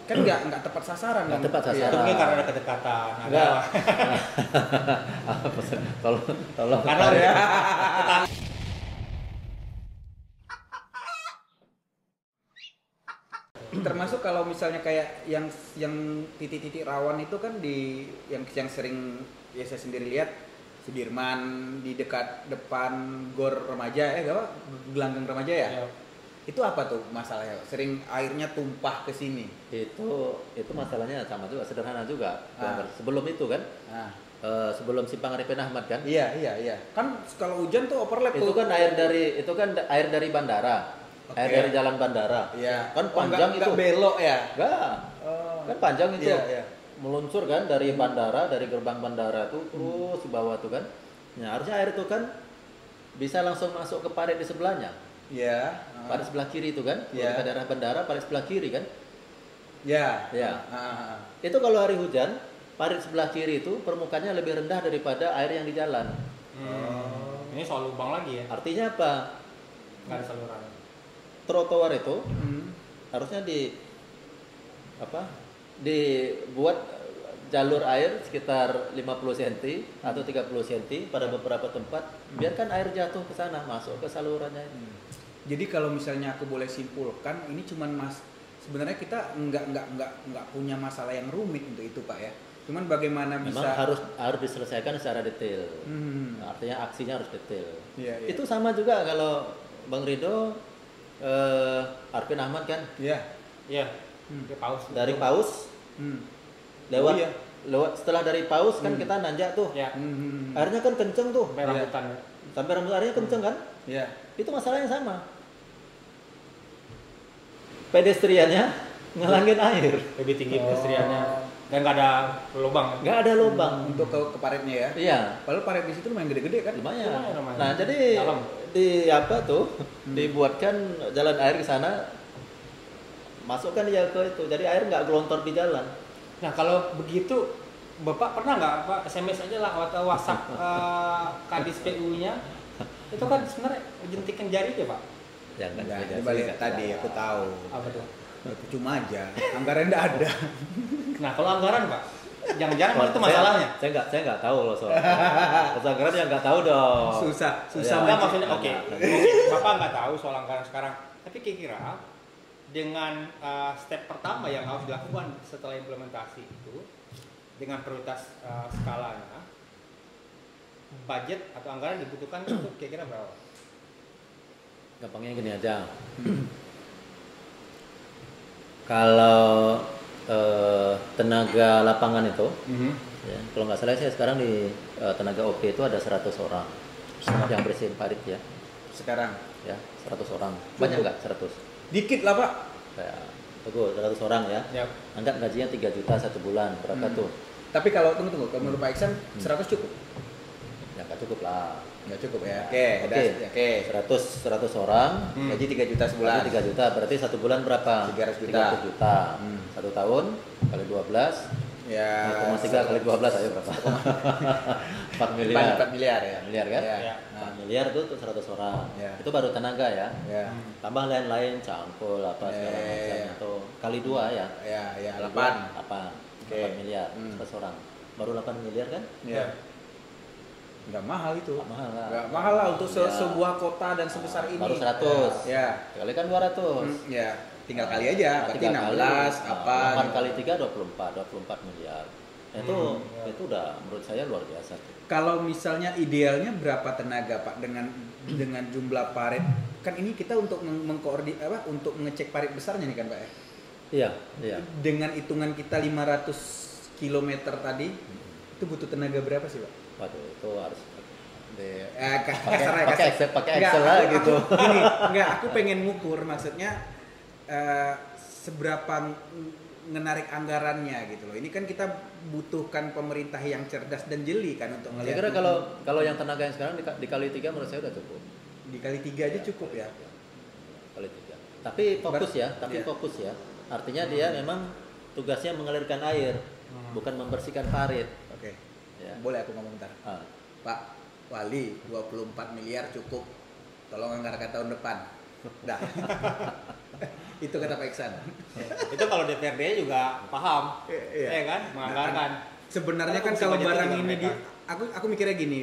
kan nggak tepat sasaran kan? Nggak tepat Iya. sasaran. Mungkin karena ada kedekatan. Enggak. Tolong, tolong. Karena Ya. Termasuk kalau misalnya kayak yang titik-titik rawan itu kan di yang sering ya saya sendiri lihat Sudirman di dekat depan gor remaja gelanggang remaja ya. Ya. Itu apa tuh masalahnya? Sering airnya tumpah ke sini. Itu masalahnya sama juga, sederhana juga. Ah. Sebelum itu kan, Nah, sebelum Simpang Arifin Ahmad kan, iya. Kan kalau hujan tuh overlap itu tuh. kan air dari bandara, Oke. air dari jalan bandara. Iya. Kan Oh, panjang nggak itu. belok ya. Enggak. Oh. Kan panjang itu. Iya. Meluncur kan dari bandara, dari gerbang bandara tuh terus ke bawah tuh kan. Nah, harusnya air itu kan bisa langsung masuk ke parit di sebelahnya. Iya. Parit sebelah kiri itu kan, Iya. ke daerah bandara, parit sebelah kiri kan. Ya. Ya. Ah. Itu kalau hari hujan, parit sebelah kiri itu permukaannya lebih rendah daripada air yang di jalan. Ini soal lubang lagi ya. Artinya apa? Nggak ada saluran. Trotoar itu Hmm. harusnya dibuat jalur air sekitar 50 cm atau 30 cm pada beberapa tempat, biarkan air jatuh ke sana, masuk ke salurannya ini. Jadi kalau misalnya aku boleh simpulkan, ini cuman sebenarnya kita nggak punya masalah yang rumit untuk itu Pak ya. Cuman bagaimana Memang bisa harus diselesaikan secara detail. Artinya aksinya harus detail. Iya. Itu sama juga kalau Bang Rido, Arifin Ahmad kan Iya. Dia paus. dari Paus Hmm. lewat Oh, iya. setelah dari Paus kan kita nanjak tuh. Ya. Airnya kan kenceng tuh. Sampai rambutan. Ya. Sampai rambut airnya kenceng kan? Iya. Itu masalahnya sama. Pedestriannya ngalangin air. Lebih tinggi pedestriannya dan nggak ada lubang. Nggak ada lubang. Untuk ke paritnya ya. Iya, Padahal parit di situ lumayan gede-gede kan. lumayan. Lumayan. Nah, jadi Dalam. di apa tuh? Dibuatkan jalan air ke sana. Masukkan dia ke itu. Jadi air nggak gelontor di jalan. Nah kalau begitu, Bapak pernah nggak Pak SMS aja lah atau WhatsApp Kadis PU-nya? Itu kan sebenarnya jentikan jari aja Pak. Ya nggak Enggak, beda di sih, balik nggak tadi salah. aku tahu. Apa tuh? Cuma aja, anggaran enggak ada. Nah kalau anggaran Pak, jangan-jangan malah itu masalahnya. Saya nggak tahu loh soal. Anggaran yang nggak tahu dong. Susah Ya. Enggak, maksudnya Nah, oke. nah. Mungkin Bapak nggak tahu soal anggaran sekarang. Tapi kira-kira dengan step pertama yang harus dilakukan setelah implementasi itu dengan prioritas skalanya, budget atau anggaran dibutuhkan itu kira-kira berapa? Gampangnya gini aja. Kalau tenaga lapangan itu, ya, kalau nggak salah saya sekarang di tenaga OP itu ada 100 orang yang bersihin parit ya, Sekarang ya 100 orang. Banyak nggak 100? dikit lah Pak. Ya, tunggu 100 orang ya. Ya. Anggap gajinya 3 juta satu bulan, berapa tuh? Tapi kalau tunggu, kalau menurut Pak Iksan 100 cukup? Ya nggak cukup lah. Nggak cukup ya. Oke. Oke. 100 orang, Gaji 3 juta sebulan. berarti 3 juta, berarti satu bulan berapa? 300 juta. 300 juta. Hmm. Satu tahun kali 12, Ya. 1,3 kali 12 ayo berapa? 4 miliar. 4 miliar ya. Miliar kan? Ya. Ya. 4 miliar itu untuk 100 orang. Ya. Itu baru tenaga ya. Ya. Tambah lain-lain, cangkul apa segala macam itu kali 2 ya. Ya, Kali 8. 8. Oke. 8 miliar 100 orang. Baru 8 miliar kan? Ya. Nggak mahal itu. Nggak mahal lah. Nggak mahal lah untuk Ya. sebuah kota dan sebesar ini. Baru 100. Ya. Kali kan 200. Ya. Tinggal kali aja. Berarti 16 apa? 8 gitu. kali 3 24 miliar. Itu udah menurut saya luar biasa. Kalau misalnya idealnya berapa tenaga Pak dengan jumlah parit? Kan ini kita untuk untuk mengecek parit besarnya nih kan Pak ya. Iya, iya. Dengan hitungan kita 500 km tadi itu butuh tenaga berapa sih Pak? Waduh, itu harus pakai Excel lah gitu. Aku pengen ngukur maksudnya seberapa menarik anggarannya gitu loh. Ini kan kita butuhkan pemerintah yang cerdas dan jeli kan untuk Saya ngelihat. kira kalau yang tenaga yang sekarang dikali 3 menurut saya udah cukup. Dikali 3 aja cukup ya. Kali 3. Tapi fokus ya, fokus ya. Artinya dia memang tugasnya mengalirkan air, bukan membersihkan parit. Oke. Ya. Boleh aku ngomong bentar. Ah. Pak Wali, 24 miliar cukup. Tolong anggarkan tahun depan. Dah. Itu kata Pak Iksan. Itu kalau DPRD juga paham, Iya. ya kan, menganggarkan. Sebenarnya kan Tapi kalau budgetnya barang juga ini mereka. aku mikirnya gini,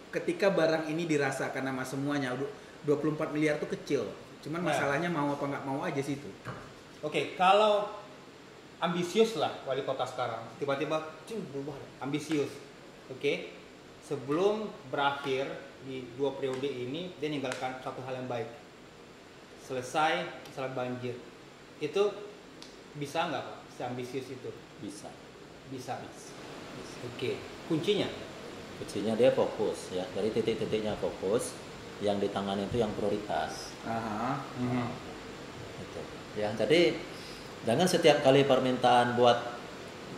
ketika barang ini dirasakan sama semuanya 24 miliar tuh kecil. Cuman Nah. masalahnya mau apa nggak mau aja sih itu. Oke, kalau ambisius lah wali kota sekarang, tiba-tiba berubah, ambisius. Oke, sebelum berakhir di 2 periode ini, dia ninggalkan satu hal yang baik. Selesai masalah banjir. Itu bisa nggak Pak, seambisius itu? Bisa. Bisa. Oke, kuncinya? Kuncinya dia fokus ya, dari titik-titiknya fokus, yang ditangani itu yang prioritas. Aha. Gitu. Ya, jadi jangan setiap kali permintaan buat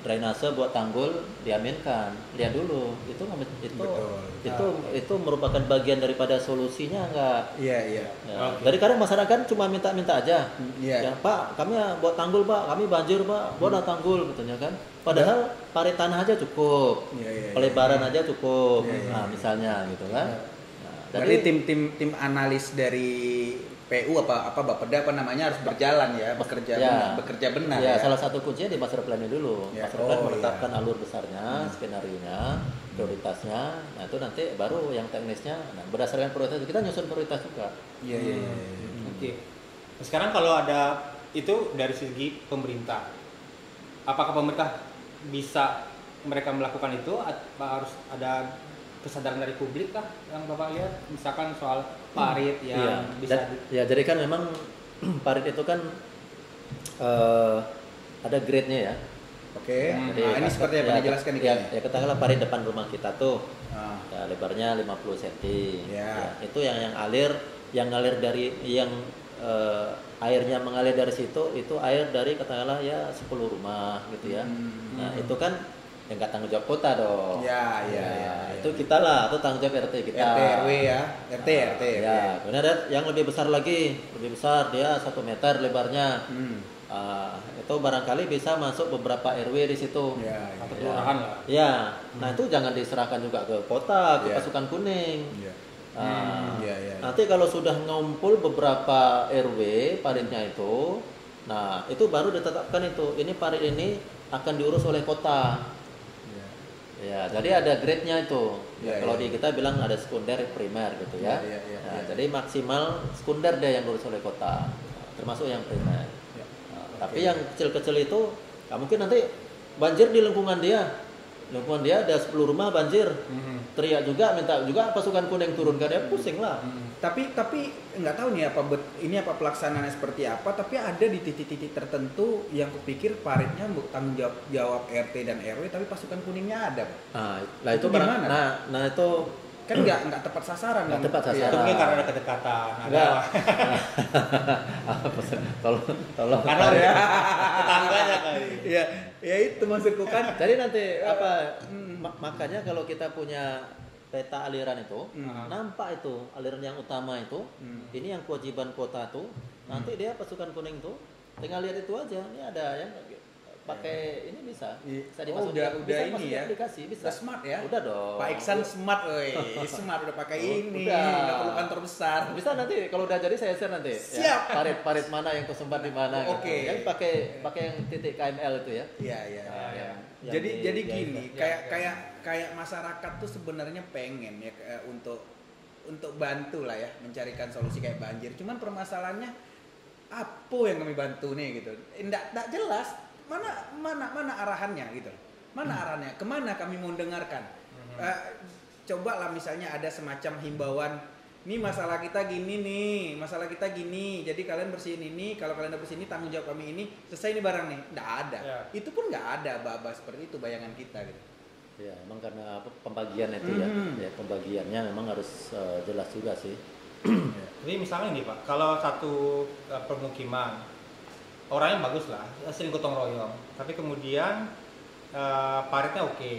drainase, buat tanggul diaminkan. Lihat dulu, Betul. itu merupakan bagian daripada solusinya enggak? Iya, iya. Ya. Oke. Dari kadang masyarakat cuma minta-minta aja. Iya. Ya, Pak, kami buat tanggul, Pak. Kami banjir, Pak. Buat tanggul katanya kan. Padahal parit tanah aja cukup. Iya. Pelebaran aja cukup. Iya, iya. Nah, misalnya gitu kan. Iya. Nah, Jadi tim analis dari PU apa Bapeda apa namanya harus berjalan ya, bekerja benar ya, ya. salah satu kuncinya di master plan dulu. Ya. Master plan Oh, menetapkan iya. alur besarnya, skenario-nya, prioritasnya. Nah, itu nanti baru yang teknisnya. Nah, berdasarkan prioritas kita nyusun prioritas juga. Iya. Oke. Nah, sekarang kalau ada itu dari segi pemerintah, apakah pemerintah bisa mereka melakukan itu? Apa harus ada kesadaran dari publik kah yang Bapak lihat? Misalkan soal parit yang bisa Ya, jadi kan memang parit itu kan ada grade-nya ya. Oke. Jadi, Nah, ini seperti apa dijelaskan di ya, sini. ya katakanlah parit depan rumah kita tuh. Ah. Ya, lebarnya 50 cm. Ya. Itu yang ngalir dari yang airnya mengalir dari situ, itu air dari katakanlah ya 10 rumah gitu ya. Nah, itu kan yang nggak tanggung jawab kota dong. Ya. Itu kita lah, itu tanggung jawab RT kita. RT RW ya. RT. Ya, kemudian ada yang lebih besar lagi, lebih besar dia 1 meter lebarnya. Itu barangkali bisa masuk beberapa RW di situ. Ya. atau kelurahan lah. Ya, nah itu jangan diserahkan juga ke kota, ke Ya. pasukan kuning. Iya. Nah, nanti kalau sudah ngumpul beberapa RW paritnya itu, nah itu baru ditetapkan itu. Ini parit ini akan diurus oleh kota. Ya, jadi ada grade-nya itu. Ya, Kalau ya. di kita bilang ada sekunder, primer gitu ya. Ya. Jadi maksimal sekunder dia yang diurus oleh kota, termasuk yang primer. Ya. Nah, tapi yang kecil-kecil itu, mungkin nanti banjir di lingkungan dia. Lingkungan dia ada 10 rumah banjir. Teriak juga, minta juga pasukan kuning turun, kan dia pusing lah. Tapi nggak tahu nih ini apa pelaksanaannya seperti apa, tapi ada di titik-titik tertentu yang kupikir paritnya tanggung jawab RT dan RW tapi pasukan kuningnya ada, Pak. Nah itu gimana? Nah itu Kan nggak tepat sasaran Nggak kan? tepat Iya. sasaran. Itu mungkin karena ada kedekatan. enggak. Ada tolong. karena tetangganya kali. Ya itu maksudku kan. Jadi nanti makanya kalau kita punya peta aliran itu, nampak itu aliran yang utama itu, ini yang kewajiban kota tuh, nanti dia pasukan kuning tuh, tinggal lihat itu aja, ini ada yang pakai ini bisa dimasukin, udah bisa ini dimasukin ya. aplikasi, bisa. Udah smart ya. Udah dong. Pak Iksan smart, smart udah pakai ini, udah. nggak perlu kantor besar. Bisa nanti kalau udah jadi saya share nanti. Siap. Ya, parit mana yang tersebar di mana. Oke. Gitu. Kan pakai yang titik KML itu ya. Iya. Yang Jadi di- gini, ya. kayak masyarakat tuh sebenarnya pengen ya untuk bantu lah ya mencarikan solusi kayak banjir. Cuman permasalahannya apa yang kami bantu nih gitu. Nggak jelas mana arahannya gitu. Mana arahannya? Kemana kami mau dengarkan? Coba lah misalnya ada semacam himbauan. Ini masalah kita gini nih, masalah kita gini. Jadi kalian bersihin ini, kalau kalian udah bersihin ini tanggung jawab kami ini. Selesai ini barang nih. Nggak ada. Ya. Itu pun nggak ada baba seperti itu bayangan kita gitu. Ya, memang karena pembagian itu ya. Ya, pembagiannya memang harus jelas juga sih. Jadi misalnya nih Pak, kalau satu permukiman orangnya bagus lah, sering gotong royong, tapi kemudian paritnya oke,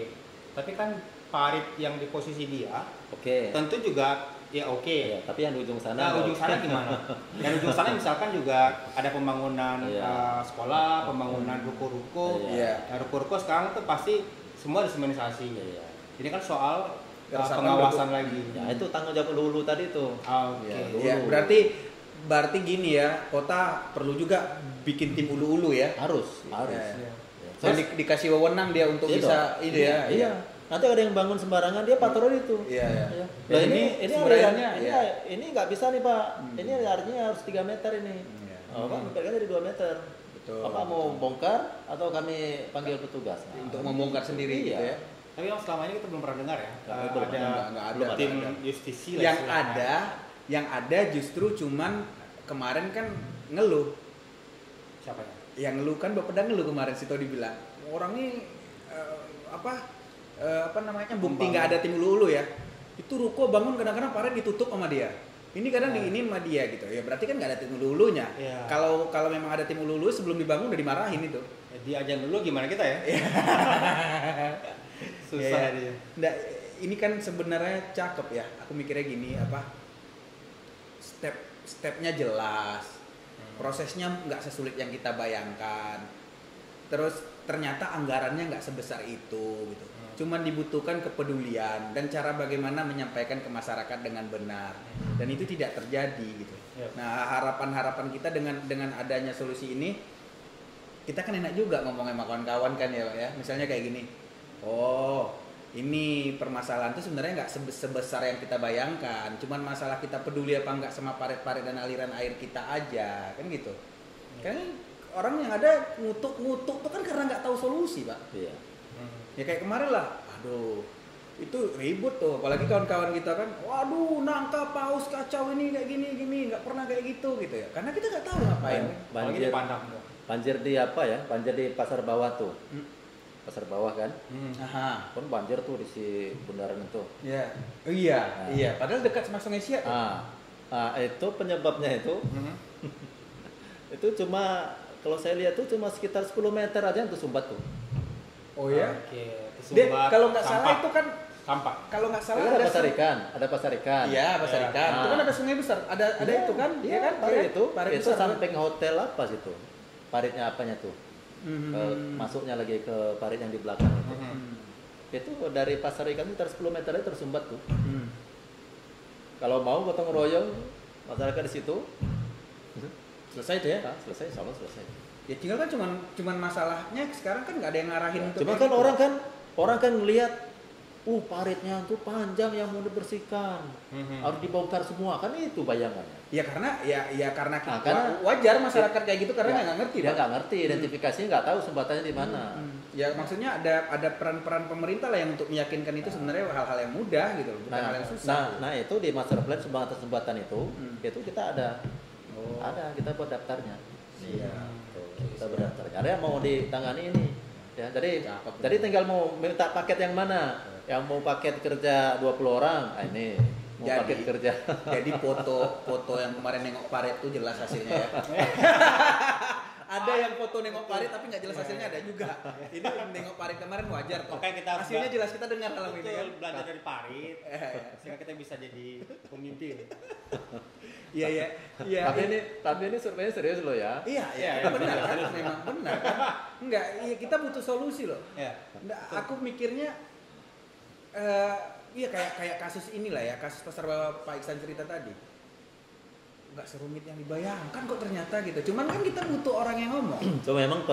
tapi kan parit yang di posisi dia Oke. tentu juga ya oke. Ya, tapi yang di ujung sana. Nah, ujung sana gimana? Yang ujung sana misalkan juga ada pembangunan Iya. sekolah, pembangunan ruko-ruko. Iya. Nah, ruko-ruko sekarang tuh pasti semua disemenisasi. Iya. Ini kan soal Keresapan pengawasan lagi. Ya, itu tanggung jawab lulu tadi tuh. Oke. Ya, Ya, dulu. berarti berarti gini ya, kota perlu juga bikin tim ulu-ulu ya. Harus. Ya. Ya. Dan dikasih wewenang dia untuk Iya bisa dong. ide ya. Iya. Nanti ada yang bangun sembarangan dia patroli itu. Iya. Iya. Dan Nah, ini ini sebenarnya, ini nggak bisa nih Pak. Ini artinya harus 3 meter ini. Iya. Pak memperkirakan jadi 2 meter. Betul. Bapak mau bongkar atau kami panggil petugas? Nah, Untuk membongkar sendiri gitu ya. Tapi yang selama ini kita belum pernah dengar ya. Nggak ada. Tim justisi lah Yang istilahnya. ada justru cuman kemarin kan ngeluh. Siapa ya? Yang ngeluh kan Bapak ngeluh kemarin Sito dibilang orang ini apa namanya bukti nggak ada tim ulu ya. Itu ruko bangun kadang-kadang paret ditutup sama dia. Ini kadang ini sama dia gitu. Ya berarti kan nggak ada tim ulu-ulunya. Iya. Kalau memang ada tim ulu-ulu sebelum dibangun udah dimarahin itu. Ya, diajar dulu gimana kita ya? Susah Ya, dia. nggak, ini kan sebenarnya cakep ya. Aku mikirnya gini apa? Stepnya jelas. Prosesnya nggak sesulit yang kita bayangkan. Terus ternyata anggarannya nggak sebesar itu gitu. Cuman dibutuhkan kepedulian dan cara bagaimana menyampaikan ke masyarakat dengan benar. Dan itu tidak terjadi gitu. Yep. Nah, harapan kita dengan adanya solusi ini, kita kan enak juga ngomong sama kawan-kawan kan ya Pak ya. Misalnya kayak gini. Oh, ini permasalahan itu sebenarnya nggak sebesar yang kita bayangkan. Cuman masalah kita peduli apa nggak sama parit-parit dan aliran air kita aja, kan gitu. Kan orang yang ada ngutuk tuh kan karena nggak tahu solusi Pak. Iya. Ya kayak kemarin lah, aduh itu ribut tuh, apalagi kawan-kawan kita kan, waduh nangka paus kacau ini kayak gini, nggak pernah kayak gitu ya, karena kita nggak tahu ngapain. Apalagi dipandang. Banjir di apa ya? Banjir di pasar bawah tuh. Pasar bawah kan? Aha. Kan banjir tuh di si bundaran itu. Ya, iya, padahal dekat sama Sungai Siak. Itu penyebabnya itu. Itu cuma kalau saya lihat tuh cuma sekitar 10 meter aja yang tersumbat tuh. Oh ya? Oke. Dia kalau nggak salah itu kan, sampah. kalau nggak salah Ada pasar ikan, ada pasar ikan. Iya, pasar Ya. ikan. Itu kan ada sungai besar, ada itu kan? Iya kan? Iya, Itu parit itu besar. samping hotel apa situ? Paritnya apanya tuh? Masuknya lagi ke parit yang di belakang itu. Itu dari pasar ikan itu 10 meter aja tersumbat tuh. Kalau mau gotong royong masyarakat di situ Selesai tuh ya? selesai, insya Allah selesai. Ya tinggal kan cuman masalahnya sekarang kan nggak ada yang ngarahin untuk Cuma kayak kan gitu. orang kan ngelihat paritnya tuh panjang yang mau dibersihkan. Harus dibongkar semua, kan itu bayangannya. Ya karena karena kita karena- wajar masyarakat kayak gitu karena Ya, nggak ngerti. Dia Pak. nggak ngerti identifikasinya, nggak tahu sumbatannya di mana. Ya maksudnya ada peran-peran pemerintah lah yang untuk meyakinkan itu sebenarnya hal-hal yang mudah gitu loh, bukan hal yang susah. Nah itu di master plan sumbatan itu kita ada, kita buat daftarnya. Iya. Kita berdaftarnya. Ada yang mau ditangani ini. Ya, jadi tinggal mau minta paket yang mana? Yang mau paket kerja 20 orang, ini mau paket kerja. Jadi foto yang kemarin nengok parit tuh jelas hasilnya ya. Ada yang foto nengok parit tapi nggak jelas hasilnya, ada juga. Ini nengok parit kemarin wajar kok. Makanya kita Hasilnya jelas, kita dengar kalau ini kan. belajar dari parit sehingga kita bisa jadi pemimpin. Iya. Tapi ini surveinya serius loh ya. Iya, benar kan? Memang benar kan? Enggak, iya kita butuh solusi loh. Ya. Aku mikirnya iya kayak kasus inilah ya, kasus pasar bawah Pak Iksan cerita tadi. Enggak serumit yang dibayangkan kok ternyata gitu. Cuman kan kita butuh orang yang ngomong. Cuma memang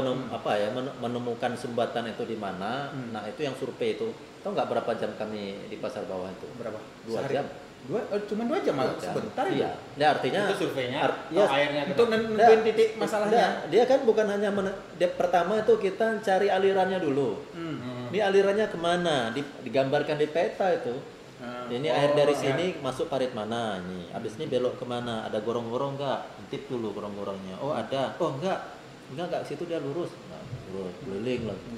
menemukan sumbatan itu di mana. Nah, itu yang survei itu. Tahu nggak berapa jam kami di pasar bawah itu? Berapa? 2 Sehari? jam. Cuma 2 jam malah sebentar itu. Iya. Nah, artinya Itu surveinya ya, atau airnya Untuk nentuin titik masalahnya. Dia kan bukan hanya dia pertama itu kita cari alirannya dulu. Ini alirannya kemana? Digambarkan di peta itu. Ini air dari sini masuk parit mana ini? Habis ini belok kemana? Ada gorong-gorong nggak? Intip dulu gorong-gorongnya. Oh ada. Oh enggak situ dia lurus. Nah, lurus keliling lagi.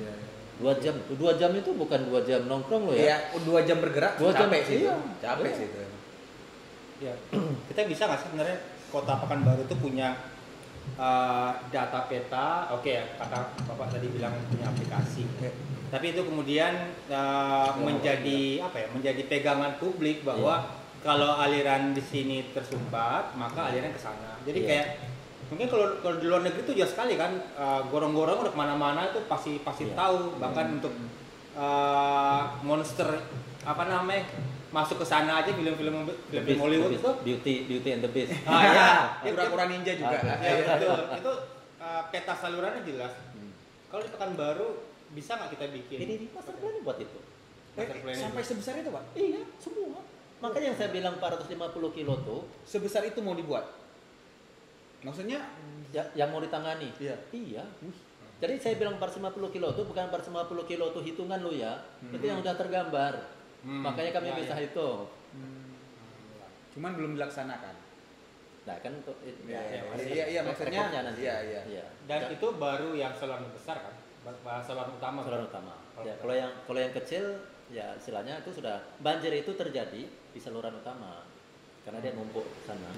2 jam. 2 jam itu bukan 2 jam nongkrong loh ya. Iya, 2 jam bergerak. 2 jam capek sih. iya. Capek Iya. sih itu. Ya. Kita bisa nggak sih sebenarnya Kota Pekanbaru itu punya data peta, oke ya, kata Bapak tadi bilang punya aplikasi. Tapi itu kemudian menjadi apa ya? Menjadi pegangan publik bahwa kalau aliran di sini tersumbat, maka aliran ke sana. Jadi kayak mungkin kalau di luar negeri itu jelas sekali kan gorong-gorong udah kemana-mana itu pasti tahu, bahkan untuk monster apa namanya masuk ke sana aja film-film Hollywood itu. Beauty and the Beast. Ya, Kura-kura ninja juga. ya, betul. Itu peta salurannya jelas. Kalau di Pekanbaru bisa nggak kita bikin? Ini master plan buat itu. Master plan Sampai itu. sebesar itu, Pak? Iya, semua. Makanya yang saya bilang 450 kilo tuh Sebesar itu mau dibuat? Maksudnya? yang mau ditangani. Iya. Iya. Jadi saya bilang 450 kilo itu bukan 450 kilo itu hitungan lu ya. Itu yang udah tergambar. Makanya kami bisa hitung. Cuman belum dilaksanakan. Nah kan untuk Iya, maksudnya. rekornya nanti. Iya. Dan itu baru yang saluran besar kan? Saluran utama. Saluran utama. Ya, kalau yang kecil ya istilahnya itu sudah banjir itu terjadi di saluran utama karena dia numpuk ke sana.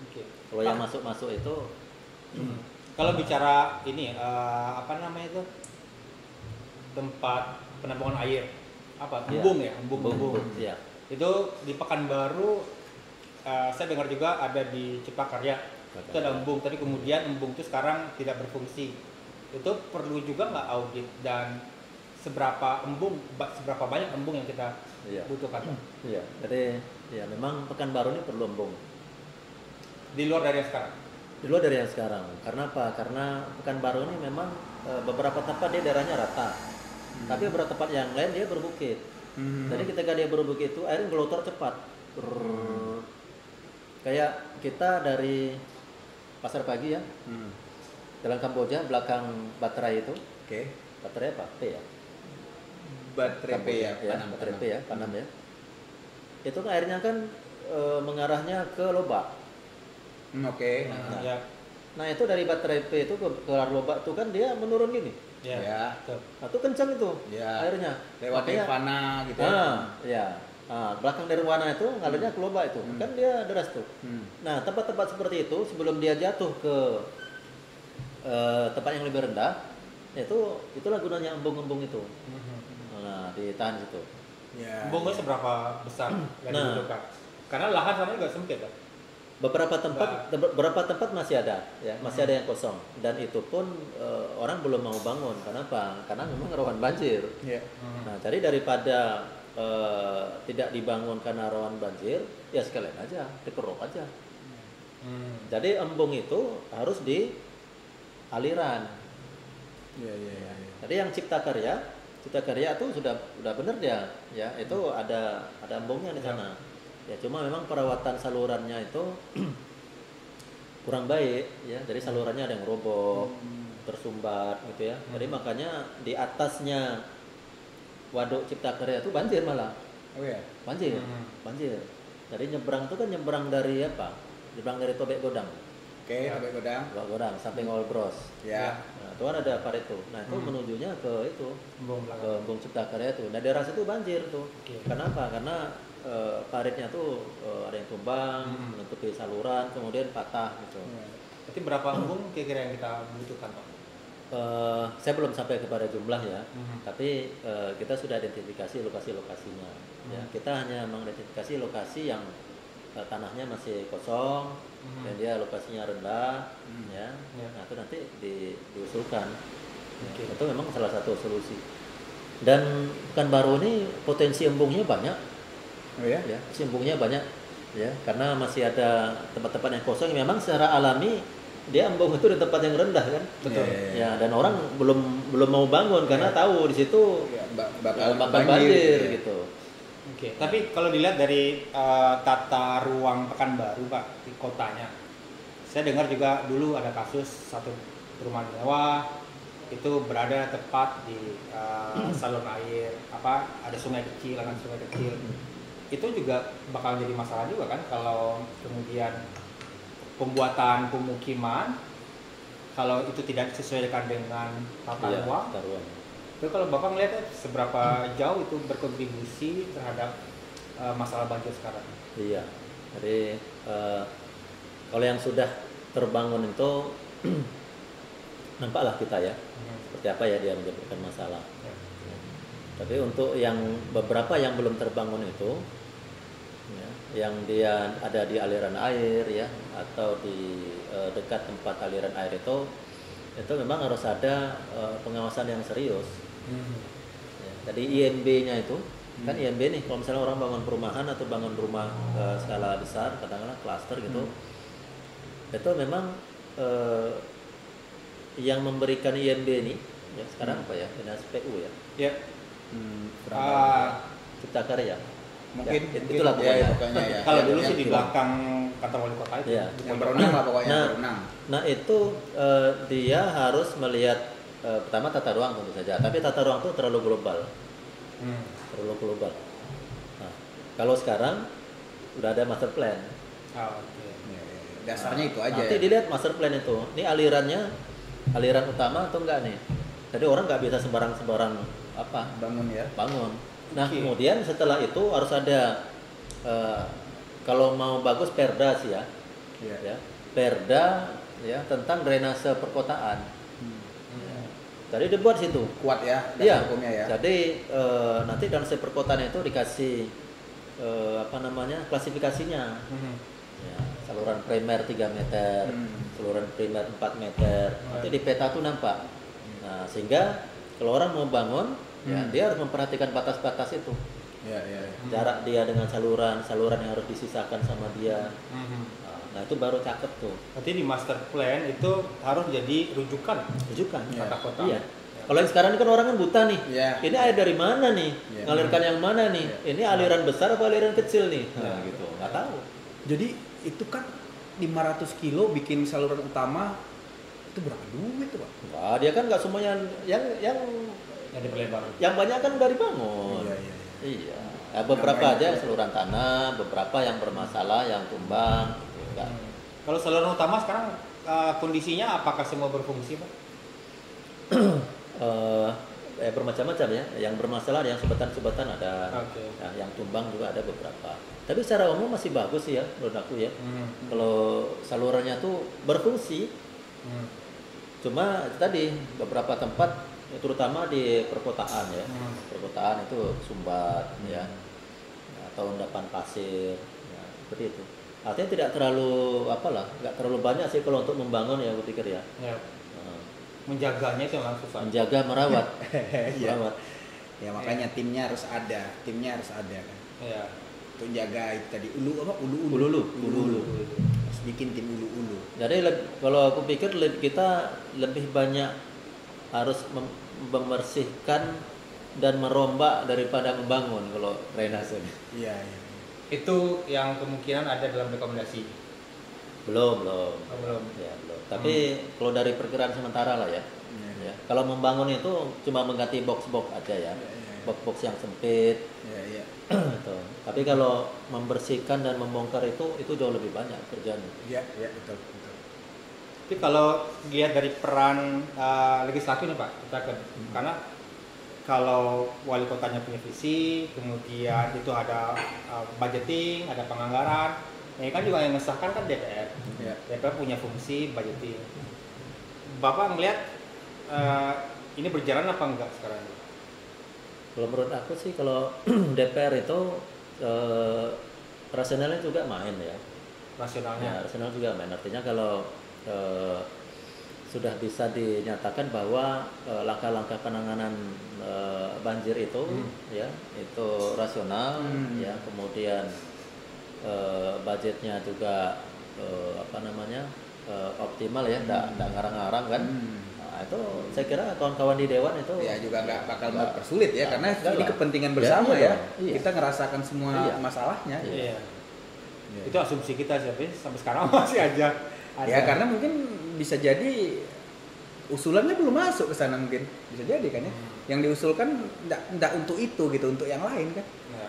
Oke. Kalau yang masuk itu Kalau bicara ini apa namanya itu tempat penampungan air apa Iya. embung ya embung. Iya. Itu di Pekanbaru saya dengar juga ada di Cipta Karya itu ada embung. Tadi kemudian embung itu sekarang tidak berfungsi. Itu perlu juga nggak audit dan seberapa banyak embung yang kita butuhkan Pak? Iya. Jadi ya memang Pekanbaru ini perlu embung. Di luar dari yang sekarang. Di luar dari yang sekarang. Karena apa? Karena Pekanbaru ini memang beberapa tempat dia daerahnya rata. Tapi beberapa tempat yang lain dia berbukit. Jadi ketika dia berbukit itu airnya gelotor cepat. Kayak kita dari Pasar Pagi ya. Jalan Kamboja belakang Baterai itu. Oke. Baterai apa? P ya? Baterai P ya, Baterai P ya, Panam ya. Itu kan airnya kan mengarahnya ke Lobak. Oke. Ya. Nah itu dari Baterai P itu ke arah Lobak itu kan dia menurun gini. Ya. Betul. Nah, itu kencang itu Ya. airnya. Lewat Makanya- Nirvana gitu ya. Ya. Belakang Nirwana itu ngalirnya ke Lobak itu. Kan dia deras tuh. Nah, tempat-tempat seperti itu sebelum dia jatuh ke tempat yang lebih rendah, itulah gunanya embung-embung itu. Nah, ditahan situ. Ya. Embungnya seberapa besar yang Nah. dibutuhkan? Karena lahan sana juga sempit kan? Beberapa tempat masih ada, ya masih ada yang kosong dan itu pun orang belum mau bangun. Kenapa? Karena memang rawan banjir. Ya. Nah, jadi daripada tidak dibangun karena rawan banjir, ya sekalian aja dikeruk aja. Jadi embung itu harus di aliran. Ya. Jadi yang Cipta Karya itu sudah benar dia, ya itu ada embungnya di sana. Ya cuma memang perawatan salurannya itu kurang baik, ya. Jadi salurannya ada yang roboh, tersumbat gitu ya. Jadi makanya di atasnya waduk Cipta Karya itu banjir malah. Oh ya. Banjir. Jadi nyebrang itu kan nyebrang dari apa? Nyebrang dari Tobek Godang. Oke, sampai Godang. Tobek Godang samping All Bros. Ya. Nah, itu kan ada parit tuh. Nah, itu menujunya ke itu, Embung ke belakang. Embung Cipta Karya itu. Nah, daerah situ banjir tuh. Oke. Kenapa? Karena paritnya tuh ada yang tumbang, menutupi saluran, kemudian patah gitu. Berarti berapa embung kira-kira yang kita butuhkan Pak? Saya belum sampai kepada jumlah ya, tapi kita sudah identifikasi lokasi-lokasinya. Ya, kita hanya mengidentifikasi lokasi yang tanahnya masih kosong dan dia lokasinya rendah, ya. Nah itu nanti diusulkan. Ya, itu memang salah satu solusi. Dan Pekanbaru ini potensi embungnya banyak. Oh ya. Ya, embungnya banyak, ya, karena masih ada tempat-tempat yang kosong. Memang secara alami dia embung itu di tempat yang rendah kan. Betul. Ya, dan orang belum mau bangun karena tahu di situ Ya, bakal bakal banjir ya. gitu. Oke. Tapi kalau dilihat dari tata ruang Pekanbaru Pak di kotanya, saya dengar juga dulu ada kasus satu perumahan mewah itu berada tepat di saluran air, ada sungai kecil, aliran sungai kecil. Itu juga bakal jadi masalah juga kan kalau kemudian pembuatan pemukiman kalau itu tidak disesuaikan dengan tata ruang. Tata ruang. Itu kalau Bapak melihatnya seberapa jauh itu berkontribusi terhadap masalah banjir sekarang? Iya. Jadi kalau yang sudah terbangun itu nampaklah kita ya seperti apa ya dia menyebabkan masalah. Tapi untuk yang beberapa yang belum terbangun itu, ya, yang dia ada di aliran air ya atau di dekat tempat aliran air itu memang harus ada pengawasan yang serius. Ya. Jadi IMB-nya itu kan IMB nih, kalau misalnya orang bangun perumahan atau bangun rumah skala besar, katakanlah klaster gitu, itu memang yang memberikan IMB ini ya sekarang apa ya, Dinas PU ya, Ya. Cipta Karya. Mungkin Ya, itulah ya, pokoknya. ya. Kalau Ya, dulu yang sih di bilang. belakang kantor wali kota itu. Iya. Yang berwenang lah pokoknya, Nah, berwenang. Nah itu dia harus melihat pertama tata ruang tentu saja, tapi tata ruang itu terlalu global, terlalu global. Nah, kalau sekarang udah ada master plan, Oke. Ya, ya. Dasarnya itu aja. nanti Ya. dilihat master plan itu, ini alirannya aliran utama atau enggak nih. Jadi orang nggak bisa sembarang apa Bangun ya. bangun. Nah Oke. kemudian setelah itu harus ada kalau mau bagus perda sih ya, Iya. ya perda ya tentang drainase perkotaan. Jadi dibuat situ. Kuat ya dasar Iya. hukumnya ya. Jadi nanti drainase perkotaan itu dikasih apa namanya klasifikasinya. Ya, saluran primer 3 meter, saluran primer 4 meter. Nanti di peta tuh nampak. Nah sehingga kalau orang mau bangun, ya dia harus memperhatikan batas-batas itu. Iya, iya. Jarak dia dengan saluran yang harus disisakan sama dia. Nah itu baru cakep tuh. Berarti di master plan itu harus jadi rujukan Rujukan. Iya. tata kota. Iya. Kalau yang sekarang ini kan orang kan buta nih. Iya. Ini air dari mana nih? Iya. Ngalirkan yang mana nih? Iya. Ini aliran besar apa aliran kecil nih? Iya. Nah, gitu. Nggak tahu. Jadi itu kan 500 kilo bikin saluran utama itu berapa duit tuh, Pak? Wah, dia kan nggak semuanya yang Yang diperlebar. yang banyak kan udah dibangun. Iya, iya. Iya. Ya, beberapa Yang banyak aja ya. saluran tanah, beberapa yang bermasalah, yang tumbang. Gitu. Nggak. Kalau saluran utama sekarang kondisinya apakah semua berfungsi, Pak? Bermacam-macam ya. Yang bermasalah, yang sebatan-sebatan ada. Oke. Nah, yang tumbang juga ada beberapa. Tapi secara umum masih bagus sih ya menurut aku ya. Kalau salurannya tuh berfungsi, cuma tadi beberapa tempat ya, terutama di perkotaan ya, perkotaan itu sumbat ya, atau endapan pasir, ya, seperti itu. Artinya tidak terlalu apalah, nggak terlalu banyak sih kalau untuk membangun ya, aku pikir ya. Ya. Nah, Menjaganya itu yang langsung susah. menjaga, merawat, Iya. merawat. Ya makanya timnya harus ada kan. Iya. Untuk jaga itu tadi ulu. Ulu-ulu. Harus bikin tim ulu. Jadi kalau aku pikir kita lebih banyak harus membersihkan dan merombak daripada membangun kalau drainase. Iya, iya. Itu yang kemungkinan ada dalam rekomendasi. Belum. Oh, belum. Ya, belum. Tapi kalau dari perkiraan sementara lah ya. Iya. Ya. Kalau membangun itu cuma mengganti box-box aja ya. Iya. Box-box yang sempit. Iya. Gitu. Tapi kalau membersihkan dan membongkar itu jauh lebih banyak kerjanya. Iya, betul. Tapi kalau lihat dari peran legislatif nih Pak, kita karena kalau wali kotanya punya visi, kemudian itu ada budgeting, ada penganggaran, ini kan juga yang mengesahkan kan DPR. Iya. DPR punya fungsi budgeting. Bapak melihat ini berjalan apa enggak sekarang? Kalau menurut aku sih kalau DPR itu rasionalnya juga main ya. Rasionalnya. Ya, rasional juga main. Artinya kalau sudah bisa dinyatakan bahwa langkah-langkah penanganan banjir itu ya itu rasional ya, kemudian budgetnya juga optimal ya, nggak ngarang-ngarang kan. Nah, itu saya kira kawan-kawan di dewan itu Ya juga nggak bakal mempersulit ya, karena enggak ini lah. kepentingan Ya, bersama iya ya. dong. Iya. Kita ngerasakan semua Iya. masalahnya. Iya. Iya. Itu asumsi kita sih, tapi sampai sekarang masih aja ada. Ya karena mungkin bisa jadi usulannya belum masuk ke sana, mungkin bisa jadi kan ya. Yang diusulkan enggak untuk itu gitu, untuk yang lain kan. Ya.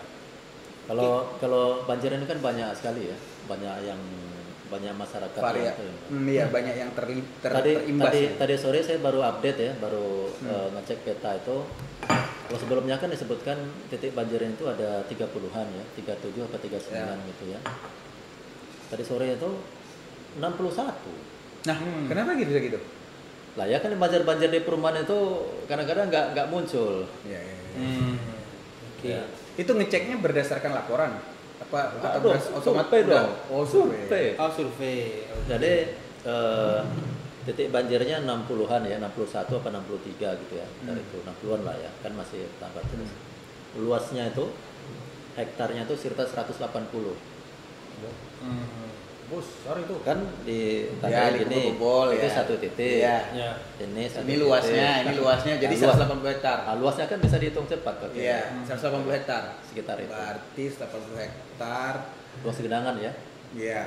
Kalau banjir ini kan banyak sekali ya, banyak masyarakat Varia. yang Iya, banyak yang terimbas. ya. tadi sore saya baru update ya, baru ngecek peta itu. Kalau sebelumnya kan disebutkan titik banjir itu ada 30-an ya, 37 atau 39 gitu ya. Tadi sore itu 61. Nah, kenapa gitu bisa gitu? Lah ya kan banjir-banjir di perumahan itu kadang-kadang nggak muncul. Iya. Oke. Ya. Itu ngeceknya berdasarkan laporan apa Aduh, otomatis survei dong. Oh, survei. Oh, survei. Jadi titik banjirnya 60-an ya, 61 apa 63 gitu ya. Dari itu 60-an lah ya, kan masih tambah terus. Luasnya itu hektarnya itu sekitar 180. Besar itu. Kan di Ya, tanda di gini Kubul, itu ya. satu titik. Iya. Ya. Ini satu Ini titik. luasnya jadi Nah, luas. 180 hektar. Nah, luasnya kan bisa dihitung cepat kok. Iya, 180 hektar. Sekitar itu. Berarti 180 hektar. Luas genangan ya. Iya.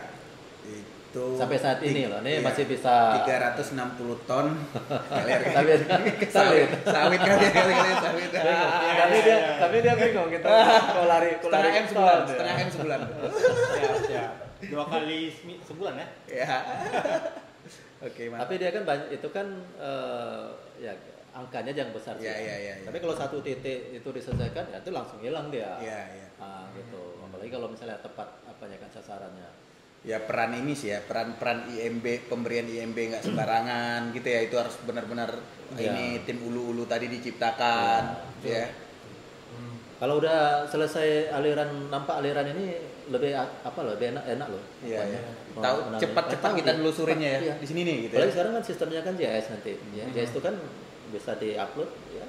Itu Sampai saat ini loh, ini iya, masih bisa 360 ton. sawit. Sawit kali sawit. Tapi dia bingung kita mau lari Setengah M sebulan, setengah M sebulan. Siap. 2 kali sebulan ya. Ya. Oke, mantap. Tapi dia kan banyak itu kan ya angkanya yang besar sih. Iya. Tapi kalau satu titik itu diselesaikan ya itu langsung hilang dia. Iya. Ah, gitu. Apalagi kalau misalnya tepat apanya kan sasarannya. Ya peran ini sih ya, peran IMB, pemberian IMB nggak sembarangan gitu ya, itu harus benar-benar Iya. ini tim ulu-ulu tadi diciptakan, ya. Kalau udah selesai aliran, nampak aliran ini lebih apa loh, lebih enak loh. Iya, apanya. ya. Tahu Mengenai- cepat-cepat tahu kita dia. nelusurinnya ya Iya. di sini nih gitu. Apalagi Ya. sekarang kan sistemnya kan JS nanti. Ya, JS itu kan bisa diupload ya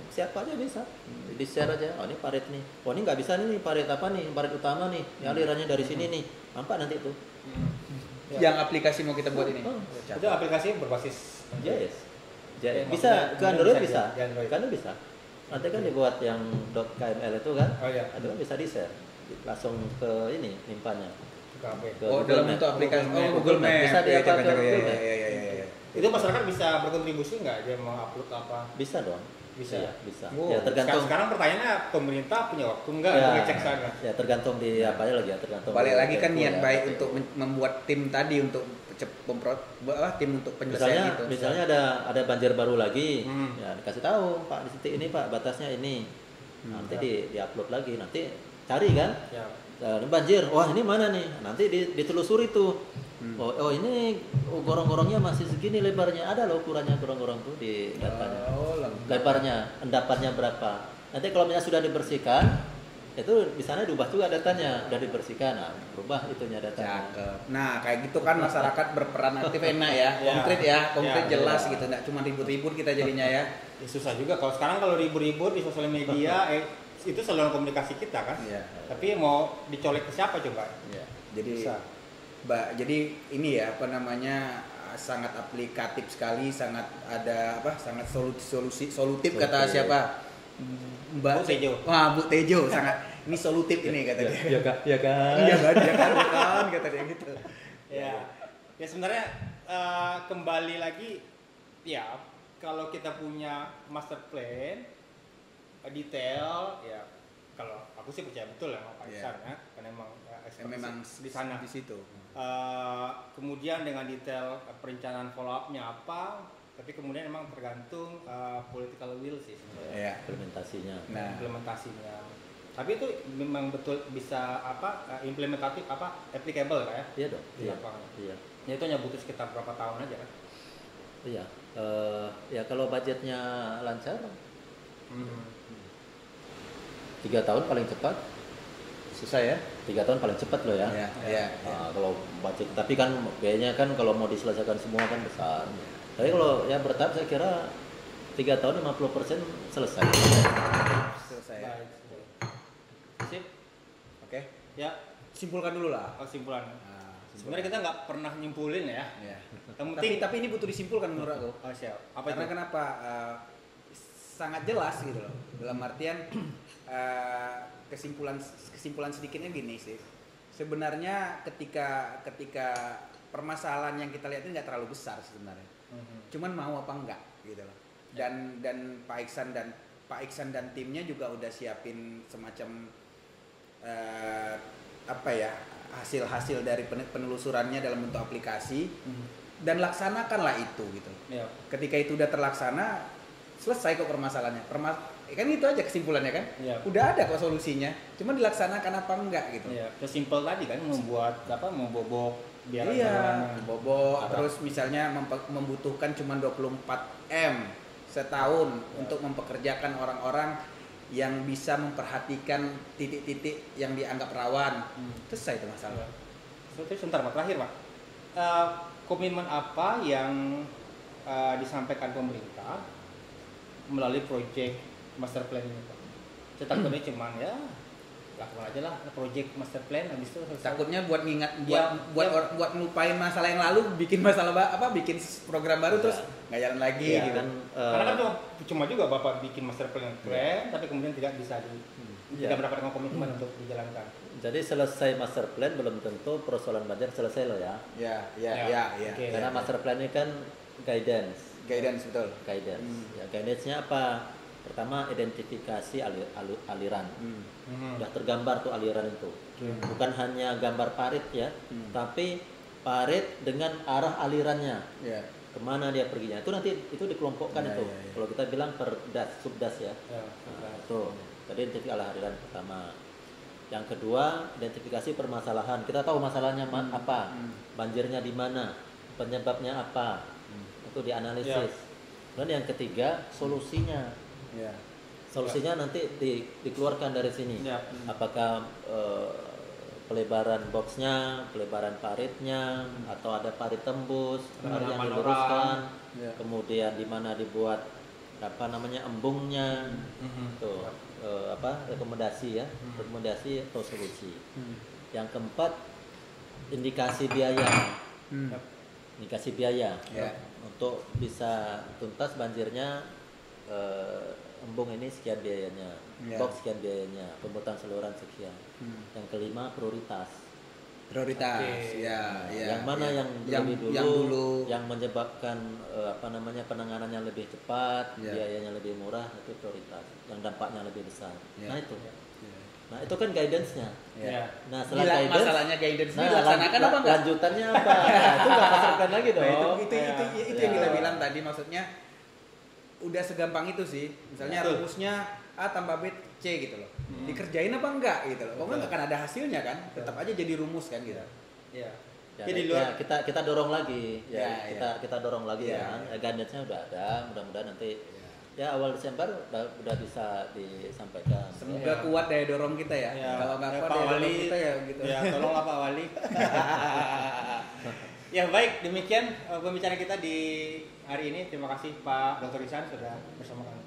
siapa aja bisa. Di share aja. Oh ini parit nih. Oh ini nggak bisa nih parit apa nih? Parit utama nih. Ini alirannya dari sini nih. Nampak nanti itu. Yang aplikasi mau kita buat ini. Oh. Itu aplikasi berbasis JS. JS. Ya, Bisa ke Android bisa. di Android. Kan bisa. Nanti kan dibuat yang .kml itu kan. Oh iya. Itu kan bisa di share. Langsung ke ini nyimpannya. KP. Ke Oh, Google dalam Map. bentuk aplikasi Google Map. Bisa Iya, diapa ke iya, Google Map. iya. Itu masyarakat bisa berkontribusi nggak dia mau upload apa? Bisa dong. Bisa. Iya, bisa. Oh, Ya tergantung. Sekarang pertanyaannya pemerintah punya waktu nggak Ya, untuk ngecek sana? ya tergantung di apa ya lagi ya, tergantung. Balik di lagi kan tempo niat ya, baik tapi- untuk membuat tim tadi untuk tim untuk penyelesaian itu. Misalnya ada banjir baru lagi, Hmm. ya dikasih tahu Pak di titik ini Pak batasnya ini, nanti di-upload lagi, nanti cari kan, Ya. ini banjir, wah ini mana nih, nanti ditelusuri tuh, oh ini gorong-gorongnya masih segini lebarnya, ada loh ukurannya gorong-gorong tuh di datanya, Oh, lengkap. lebarnya, endapannya berapa, nanti kalau misalnya sudah dibersihkan, itu di sana diubah juga datanya, udah dibersihkan, nah, berubah itunya datanya. Cakep. Nah, kayak gitu kan masyarakat berperan aktif enak ya. Ya. Konkret Ya, jelas ya. gitu, nggak cuma ribut-ribut kita jadinya ya. Ya, susah juga kalau sekarang kalau ribut-ribut di sosial media itu saluran komunikasi kita kan. Iya. Tapi mau dicolek ke siapa coba? Ya. Jadi Bisa. jadi ini ya apa namanya sangat aplikatif sekali, sangat ada apa? Sangat solutif kata siapa? Mbak Bu Tejo. Wah, Bu Tejo sangat ini solutif ini kata dia. Iya kan, iya kan. Iya kan kata dia gitu. Ya. Ya sebenarnya kembali lagi ya kalau kita punya master plan detail ya kalau aku sih percaya betul ya sama Pak Iya. Iksan ya karena memang expert Memang di sana. di situ. Kemudian dengan detail perencanaan follow up-nya apa, tapi kemudian memang tergantung political will sih sebenarnya. Iya. Implementasinya. Nah. Implementasinya. Tapi itu memang betul bisa implementatif applicable kan ya? Iya dong. Di Iya. lapangan. Iya. Ya itu hanya butuh sekitar berapa tahun aja kan? Iya. Ya kalau budgetnya lancar, 3 tahun paling cepat. Susah ya? 3 tahun paling cepat loh ya. Iya. Nah, kalau budget, tapi kan biayanya kan kalau mau diselesaikan semua kan besar. Tapi kalau ya bertahap saya kira 3 tahun 50% selesai. Selesai. Baik. Sip. Oke. Ya, Simpulkan dulu lah. kesimpulan. Nah, Sebenarnya kita nggak pernah nyimpulin ya. Ya. Yang penting. Tapi ini butuh disimpulkan menurut aku. Oh, siap. Apa Karena itu? kenapa? Sangat jelas gitu loh. Dalam artian kesimpulan sedikitnya gini sih. Sebenarnya ketika permasalahan yang kita lihat ini nggak terlalu besar sih sebenarnya. Cuman mau apa enggak gitu loh. Dan Pak Iksan dan timnya juga udah siapin semacam apa ya hasil dari penelusurannya dalam bentuk aplikasi dan laksanakanlah itu gitu. Ya. Ketika itu udah terlaksana selesai kok permasalahannya. Kan itu aja kesimpulannya kan. Ya. Udah ada kok solusinya. Cuman dilaksanakan apa enggak gitu. Ya, sesimpel tadi kan membobok biar Iya, anggarannya bobok ada. terus misalnya membutuhkan cuma 24 M setahun untuk mempekerjakan orang-orang yang bisa memperhatikan titik-titik yang dianggap rawan. Selesai itu masalah. Terus sebentar Pak, terakhir Pak. Komitmen apa yang disampaikan pemerintah melalui proyek master plan ini Pak. Saya takutnya cuman ya lakukan aja lah proyek master plan habis itu selesai. Takutnya buat ngingat Ya, buat ngelupain masalah yang lalu, bikin masalah bikin program baru terus nggak jalan lagi Iya, gitu. kan Karena kan cuma juga Bapak bikin master plan tapi kemudian tidak bisa tidak mendapatkan komitmen untuk dijalankan. jadi selesai master plan belum tentu persoalan banjir selesai loh ya. Ya. Oke. Karena master plan ini kan guidance. Guidance betul. Ya, guidance-nya apa? Pertama identifikasi aliran. Udah tergambar tuh aliran itu. Bukan hanya gambar parit ya, tapi parit dengan arah alirannya. Ya. Kemana dia perginya? Itu nanti itu dikelompokkan Ya, itu. ya, ya. Kalau kita bilang per das, subdas ya. Ya, Itu. Tadi identifikasi aliran pertama. Yang kedua, identifikasi permasalahan. Kita tahu masalahnya apa, banjirnya di mana, penyebabnya apa, itu dianalisis. Dan yang ketiga, solusinya. Ya. Solusinya nanti dikeluarkan dari sini. Ya. Apakah pelebaran boxnya, pelebaran paritnya, atau ada parit tembus, parit yang Penanaman diluruskan, Ya. kemudian di mana dibuat embungnya, tuh rekomendasi ya, rekomendasi atau solusi. Yang keempat, indikasi biaya, indikasi biaya Ya. untuk bisa tuntas banjirnya. Embung ini sekian biayanya, Ya. box sekian biayanya, pembuatan saluran sekian. Yang kelima prioritas. Prioritas. Oke. Ya. Yang mana yang lebih dulu, yang dulu yang menyebabkan penanganannya lebih cepat, Ya. biayanya lebih murah, itu prioritas. Yang dampaknya lebih besar. Ya. Nah itu. Nah itu kan guidance-nya. Ya. Nah setelah Gila, guidance, masalahnya guidance ini dilaksanakan apa enggak? lanjutannya apa? Nah, itu nggak masukkan lagi dong. Nah, itu yang kita Ya. bilang tadi, maksudnya udah segampang itu sih. Misalnya Betul. rumusnya A tambah B C gitu loh. Dikerjain apa enggak gitu loh. Pokoknya nggak akan ada hasilnya kan. Tetap aja jadi rumus kan gitu. Ya. Ya, Jadi ya, kita dorong lagi Ya, kita dorong lagi Ya. kan. Guidance-nya udah ada, mudah-mudahan nanti ya awal Desember udah bisa disampaikan. Semoga kuat daya dorong kita ya. Kalau nggak kuat Pak daya dorong Wali kita ya gitu. Ya, tolonglah Pak Wali. Ya baik, demikian pembicaraan kita di hari ini. Terima kasih Pak Dr. Isan sudah bersama kami.